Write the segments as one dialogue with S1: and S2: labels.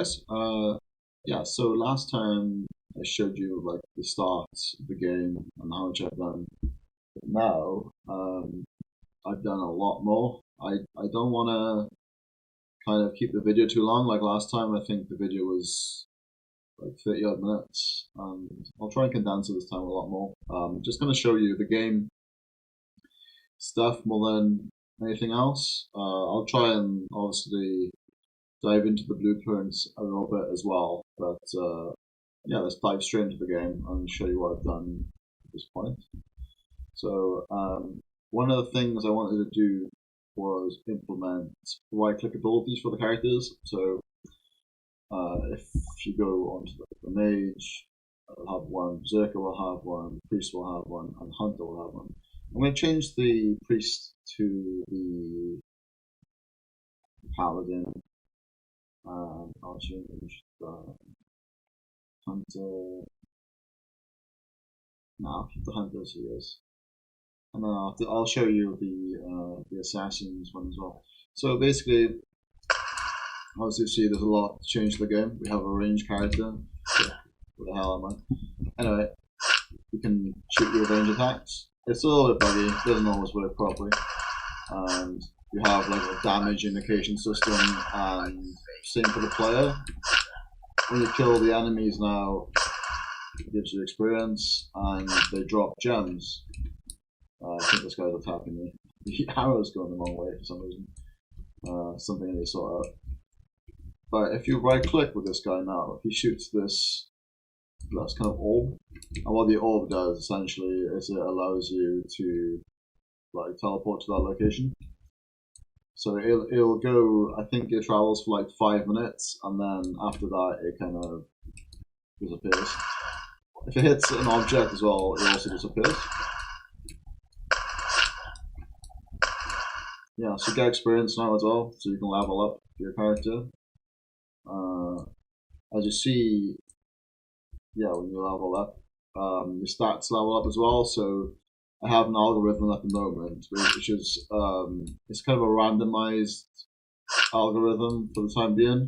S1: guys. Yeah, so last time I showed you like the start of the game and how much I've done. But now I've done a lot more. I don't want to kind of keep the video too long like last time. I think the video was like 30 odd minutes. I'll try and condense it this time a lot more. Just going to show you the game stuff more than anything else. I'll try and obviously dive into the blueprints a little bit as well. But yeah, let's dive straight into the game and show you what I've done at this point. So one of the things I wanted to do was implement right-click abilities for the characters. So if you go onto the mage, will have one, berserker will have one, priest will have one, and hunter will have one. I'm going to change the priest to the paladin. I'll change the hunter. No, I'll keep the hunter as he is, and then I'll show you the assassins one as well. So basically, as you see, there's a lot to change the game. We have a ranged character. What the hell am I? Anyway, you can shoot your range attacks. It's a little bit buggy. It doesn't always work properly. And you have like a damage indication system, and same for the player. When you kill the enemies now, it gives you experience, and they drop gems. I think this guy's attacking me. The arrow's going the wrong way for some reason. Something I need to sort out. But if you right click with this guy now, if he shoots this kind of orb, and what the orb does essentially is it allows you to like teleport to that location. So it'll go, I think it travels for like 5 minutes, and then after that it kind of disappears. If it hits an object as well, it also disappears. Yeah, so you get experience now as well, so you can level up your character. As you see, yeah, when you level up, your stats level up as well. So I have an algorithm at the moment, which is it's kind of a randomized algorithm for the time being.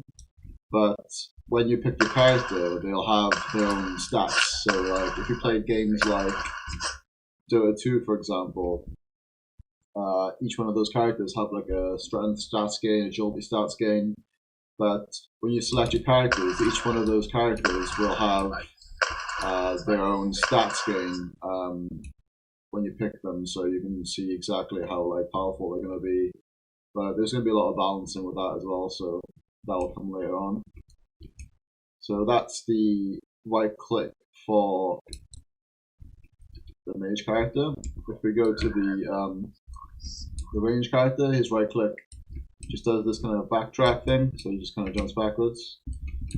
S1: But when you pick your character, they'll have their own stats. So like if you play games like Dota 2, for example, each one of those characters have like a strength stats gain, agility stats gain. But when you select your characters, each one of those characters will have their own stats gain when you pick them, so you can see exactly how like powerful they're going to be. But there's going to be a lot of balancing with that as well, so that will come later on. So that's the right click for the mage character. If we go to the range character, his right click just does this kind of backtrack thing, so he just kind of jumps backwards.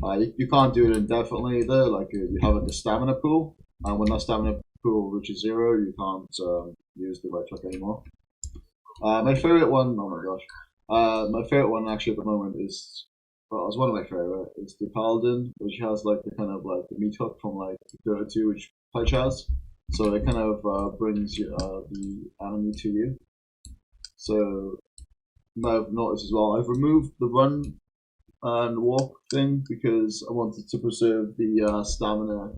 S1: You can't do it indefinitely either, like you have like a stamina pool, and when that stamina pool reaches 0, you can't use the right click anymore. My favorite one, oh my gosh, my favorite one actually at the moment is, well, it's one of my favorite, is the paladin, which has like the kind of like the meat hook from like Dota 2, which Pledge has. So it kind of brings the enemy to you. So I've noticed as well, I've removed the run and walk thing because I wanted to preserve the stamina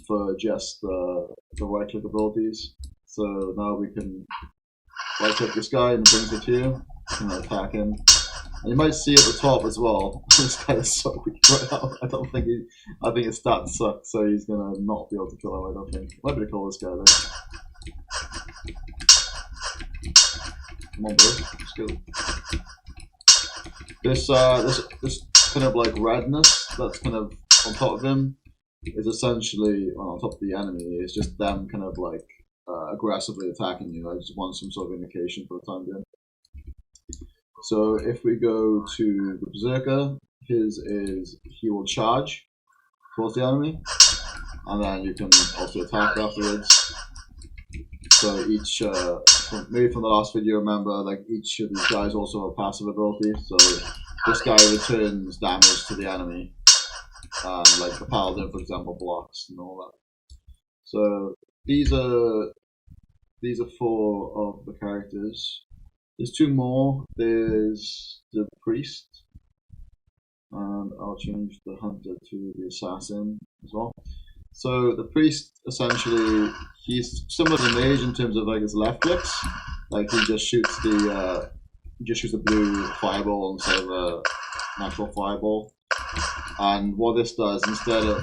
S1: for just the right click abilities. So now we can right click this guy and it brings it to you. You can attack him. And you might see at the top as well, this guy is so weak right now. I think his stats suck, so he's gonna not be able to kill him, I don't think. Might be able to kill this guy though. Come on, bro. Let's go. This kind of like redness that's kind of on top of him is essentially, well, on top of the enemy. It's just them kind of like aggressively attacking you. I just want some sort of indication for the time being. So if we go to the berserker, his is he will charge towards the enemy, and then you can also attack afterwards. So each, maybe from the last video, remember, like each of these guys also have passive ability. So this guy returns damage to the enemy, like the paladin, for example, blocks and all that. So these are 4 of the characters. There's 2 more. There's the priest. and I'll change the hunter to the assassin as well. So the priest essentially, he's similar to the mage in terms of like his left clicks. Like he just shoots the blue fireball instead of a natural fireball. And what this does, instead of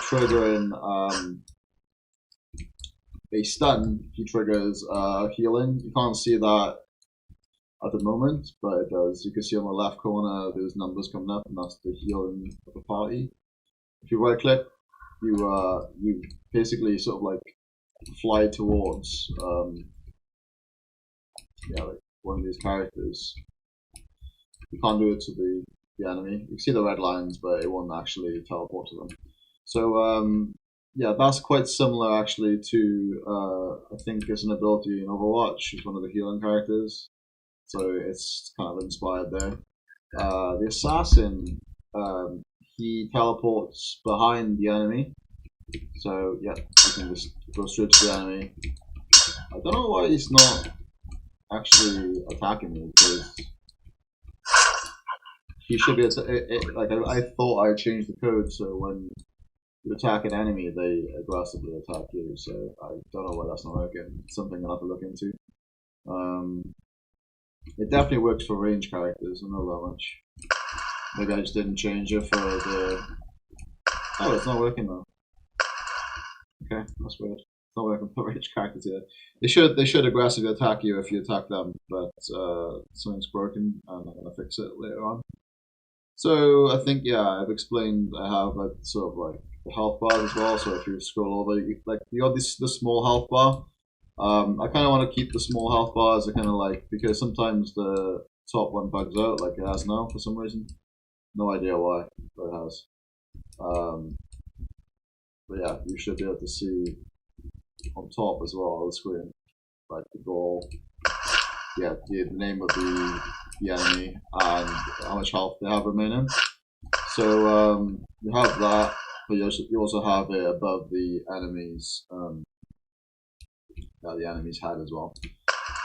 S1: triggering a stun, he triggers healing. You can't see that at the moment, but it does. You can see on the left corner those numbers coming up, and that's the healing of the party. If you right click, you basically sort of like fly towards like one of these characters. You can't do it to the enemy. You can see the red lines, but it won't actually teleport to them. So yeah, that's quite similar actually to I think it's an ability in Overwatch. It's one of the healing characters, so it's kind of inspired there. The assassin, he teleports behind the enemy, so yeah, you can just go straight to the enemy. I don't know why he's not actually attacking me, because he should be. Like I thought I changed the code so when you attack an enemy, they aggressively attack you. So I don't know why that's not working. It's something I'll have to look into. It definitely works for range characters. I know that much. Maybe I just didn't change it for the. Oh, it's not working though. Okay, that's weird. It's not working for range characters yet. They should aggressively attack you if you attack them, but something's broken, and I'm gonna fix it later on. So I think I've explained. I have a sort of like the health bar as well. So if you scroll over, like you got the small health bar. I kind of want to keep the small health bars. I kind of like, because sometimes the top one bugs out, like it has now for some reason. No idea why, but it has. But yeah, you should be able to see on top as well on the screen, like the goal, the name of the enemy and how much health they have remaining. So you have that, but you also have it above the enemy's head as well,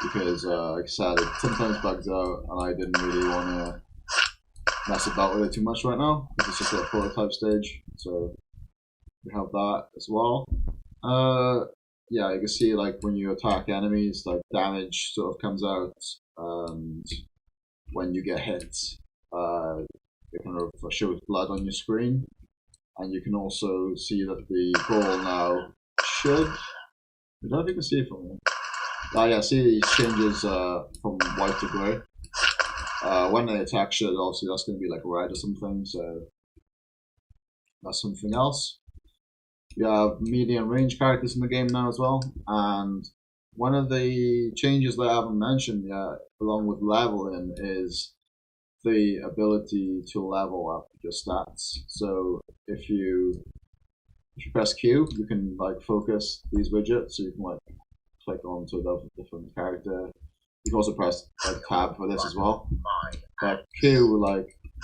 S1: because like I said, it sometimes bugs out, and I didn't really want to mess about with it too much right now because it's just a prototype stage. So you have that as well. Yeah, you can see like when you attack enemies, like damage sort of comes out, and when you get hit, it kind of shows blood on your screen, and you can also see that the goal now should. I don't know if you can see it from here. Yeah, see it changes from white to grey. When they attack should, obviously that's going to be like red or something, so that's something else. You have medium range characters in the game now as well, and one of the changes that I haven't mentioned yet, along with leveling, is the ability to level up your stats. So if you press Q, you can like focus these widgets, so you can like click onto a different character. You can also press like tab for this as well. But Q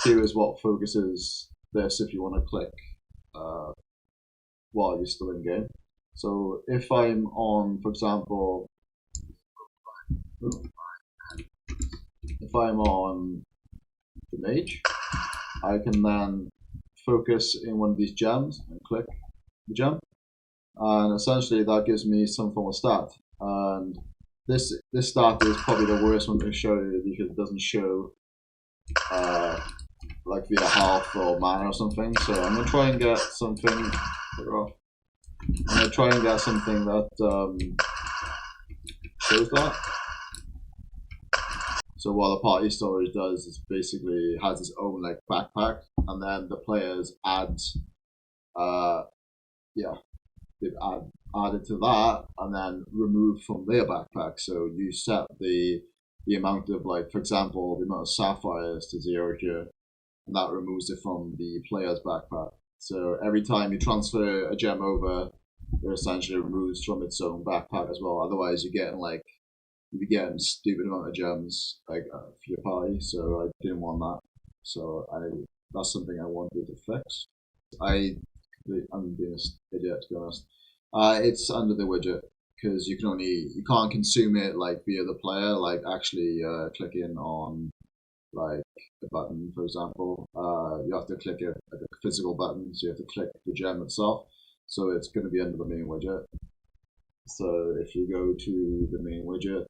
S1: is what focuses this if you want to click while you're still in game. So if I'm on, for example, if I'm on the mage, I can then focus in one of these gems and click the gem, and essentially that gives me some form of stat. And this stat is probably the worst one to show you because it doesn't show like via health or mana or something. So I'm gonna try and get something. I'm gonna try and get something that shows that. So what the party storage does is basically has its own like backpack, and then the players add, they've added to that, and then remove from their backpack. So you set the amount of, like, for example, the amount of sapphires to 0 here, and that removes it from the player's backpack. So every time you transfer a gem over, it essentially removes from its own backpack as well. Otherwise, you'd be getting stupid amount of gems like for your party. So I didn't want that. So that's something I wanted to fix. I'm being an idiot to be honest. It's under the widget because you can't consume it like via the player, like actually clicking on like a button, for example. You have to click a physical button, so you have to click the gem itself. So it's going to be under the main widget. So if you go to the main widget,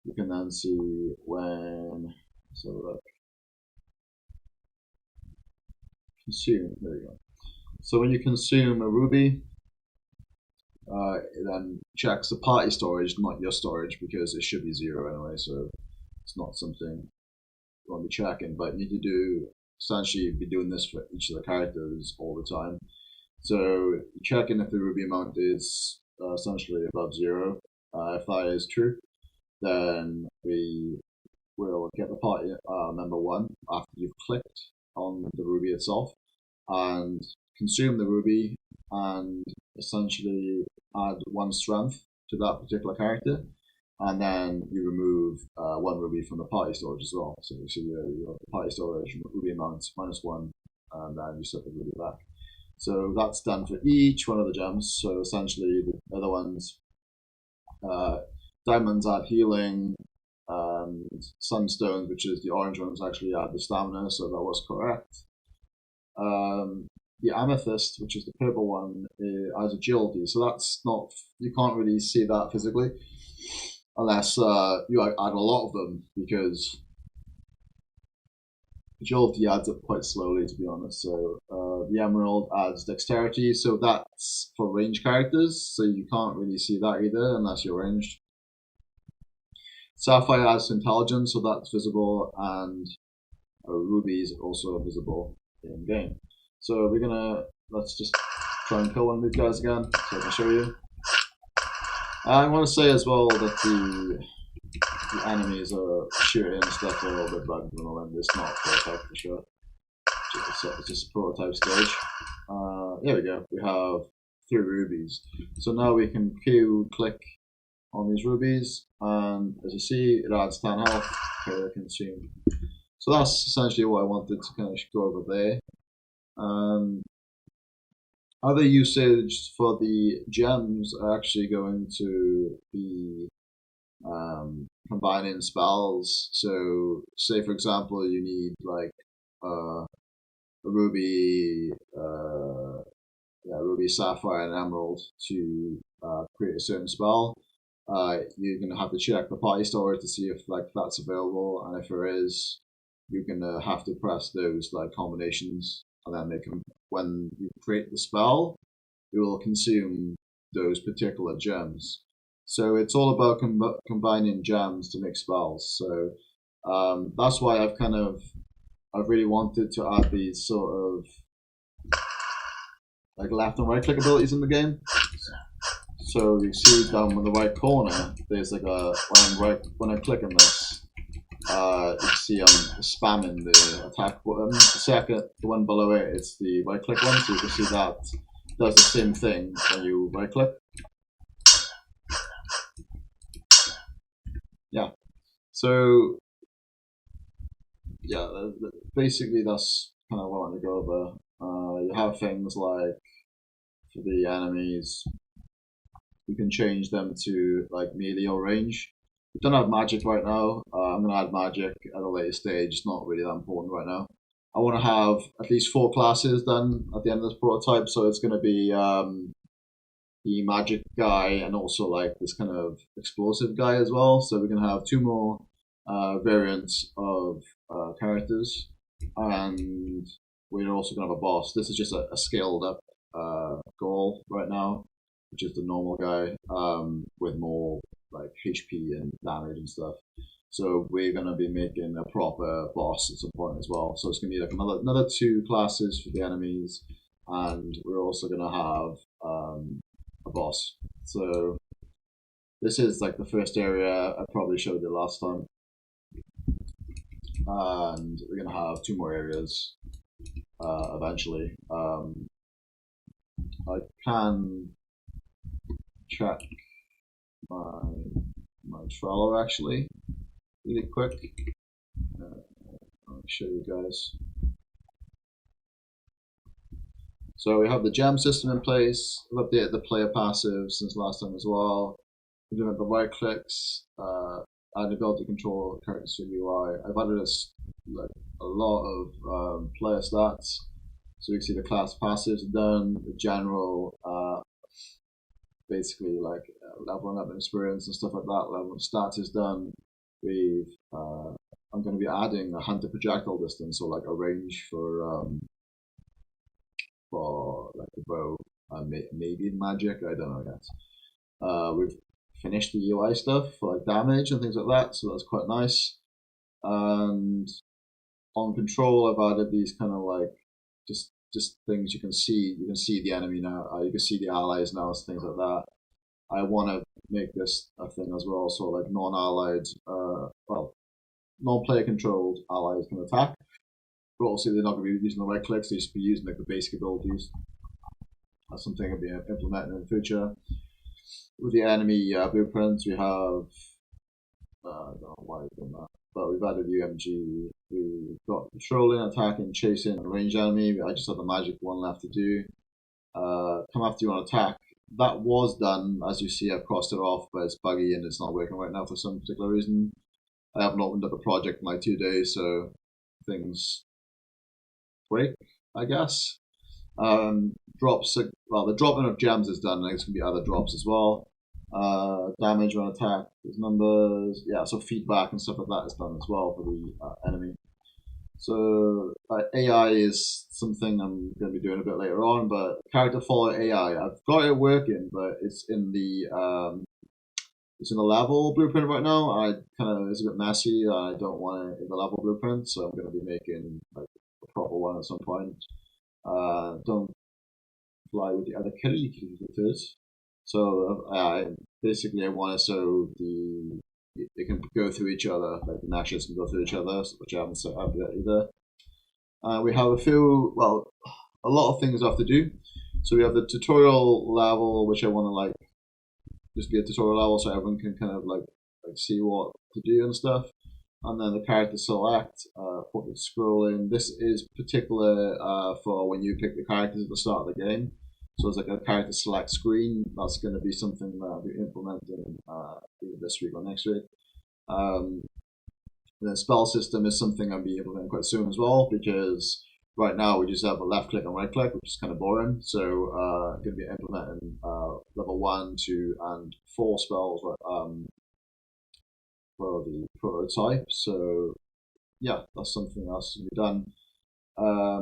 S1: you can then see when, so look, consume, there we go. So when you consume a ruby, it then checks the party storage, not your storage, because it should be 0 anyway, so it's not something you want to be checking, but you need to do, essentially be doing this for each of the characters all the time. So checking if the ruby amount is essentially above 0. If that is true, then we will get the party member 1 after you've clicked on the ruby itself and consume the ruby and essentially add 1 strength to that particular character, and then you remove 1 ruby from the party storage as well. So you see your party storage ruby amount -1, and then you set the ruby back. So that's done for each one of the gems. So essentially the other ones, diamonds add healing, and sunstones, which is the orange ones, actually add the stamina, so that was correct. The amethyst, which is the purple one, adds agility, so that's not, you can't really see that physically unless you add a lot of them, because agility adds up quite slowly, to be honest. So the emerald adds dexterity, so that's for range characters, so you can't really see that either unless you're ranged. Sapphire adds intelligence, so that's visible, and ruby is also visible in game. So we're gonna, let's just try and kill one of these guys again, so I can show you. I want to say as well that the enemies are shooting stuff a little bit bugged and it's not perfect for sure. It's just a prototype stage. There we go, we have 3 rubies. So now we can click on these rubies, and as you see, it adds 10 health per consume. So that's essentially what I wanted to kind of go over there. Other usage for the gems are actually going to be combining spells. So say for example you need like a ruby, ruby, sapphire, and emerald to create a certain spell. You're gonna have to check the party storage to see if like that's available, and if there is, you're gonna have to press those like combinations, and then they can, when you create the spell, it will consume those particular gems. So it's all about combining gems to make spells. So that's why I've really wanted to add these sort of like left and right click abilities in the game. So you see down in the right corner, there's like a, when I click on this, you can see I'm spamming the attack button. The second, the one below it is the right click one, so you can see that does the same thing when you right click. Yeah. So yeah, basically that's kind of what I want to go over. You have things like for the enemies, you can change them to like melee or range. We don't have magic right now. I'm going to add magic at a later stage. It's not really that important right now. I want to have at least 4 classes done at the end of this prototype, so it's going to be the magic guy and also like this kind of explosive guy as well. So we're going to have 2 more variants of characters, and we're also going to have a boss. This is just a scaled up goal right now, which is the normal guy with more like HP and damage and stuff. So we're going to be making a proper boss at some point as well. So it's going to be like another 2 classes for the enemies, and we're also going to have a boss. So this is like the first area. I probably showed you last time, and we're going to have 2 more areas eventually. I can check my Trello actually really quick. I'll show you guys. So we have the gem system in place. We've updated the player passive since last time as well. We're doing the right clicks. and ability to control characters through UI. I've added like a lot of player stats, so you can see the class passives done, the general, basically like leveling up experience and stuff like that. Level stats is done. We've I'm going to be adding a hunter projectile distance, so like a range for like the bow, maybe in magic. I don't know yet. We've finished the UI stuff for like damage and things like that, so that's quite nice. And on control, I've added these kind of like just things you can see. You can see the enemy now. You can see the allies now, so things like that. I want to make this a thing as well, so like non-allied, non-player controlled allies can attack. But also they're not going to be using the right clicks. They should be using like the basic abilities. That's something I'll be implementing in the future. With the enemy blueprints, we have I don't know why I've done that, but we've added UMG. We've got patrolling, attacking, chasing, and range enemy. I just have the magic one left to do. Come after you on attack. That was done, as you see. I've crossed it off, but it's buggy and it's not working right now for some particular reason. I haven't opened up the project in like 2 days, so things break, I guess. Drops, well, the dropping of gems is done, and there's going to be other drops as well. Damage when attacked, there's numbers, yeah, so feedback and stuff like that is done as well for the enemy. So AI is something I'm going to be doing a bit later on, but character follow AI, I've got it working, but it's in the level blueprint right now. I kind of it's a bit messy. I don't want it in the level blueprint, so I'm going to be making like a proper one at some point. Don't fly with the other kitty because so basically I want it so they can go through each other, like the Nashers can go through each other, which I haven't set up yet either. We have a lot of things I have to do. So we have the tutorial level, which I want to like just be a tutorial level so everyone can kind of like see what to do and stuff. And then the character select, portrait scrolling. This is particular for when you pick the characters at the start of the game. So it's like a character select screen. That's going to be something that I'll be implementing either this week or next week. The spell system is something I'll be implementing quite soon as well, because right now we just have a left click and right click, which is kind of boring. So I'm going to be implementing level 1, 2, and 4 spells for the prototype. So yeah, that's something else to be done.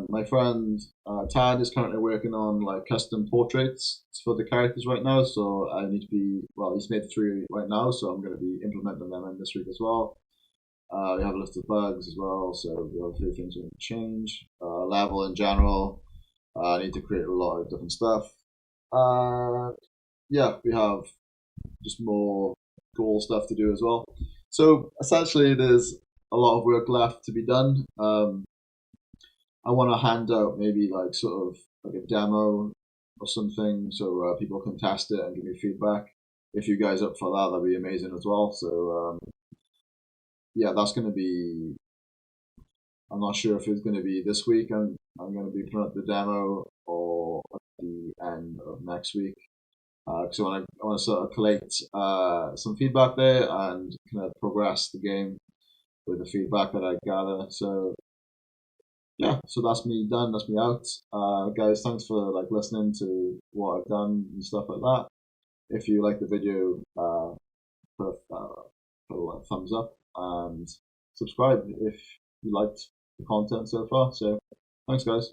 S1: My friend Tad is currently working on like custom portraits for the characters right now, so I need to be he's made 3 right now, so I'm going to be implementing them in this week as well. We have a list of bugs as well, so we have a few things we need to change. Level in general, I need to create a lot of different stuff. Yeah, we have just more goal stuff to do as well. So essentially, there's a lot of work left to be done. I want to hand out maybe like sort of like a demo or something so people can test it and give me feedback. If you guys up for that, that'd be amazing as well. So yeah, that's going to be. I'm not sure if it's going to be this week. I'm going to be putting up the demo or at the end of next week. Because I want to sort of collect some feedback there and kind of progress the game with the feedback that I gather. So yeah, so that's me done. That's me out. Guys, thanks for like listening to what I've done and stuff like that. If you like the video, put a thumbs up and subscribe if you liked the content so far. So thanks, guys.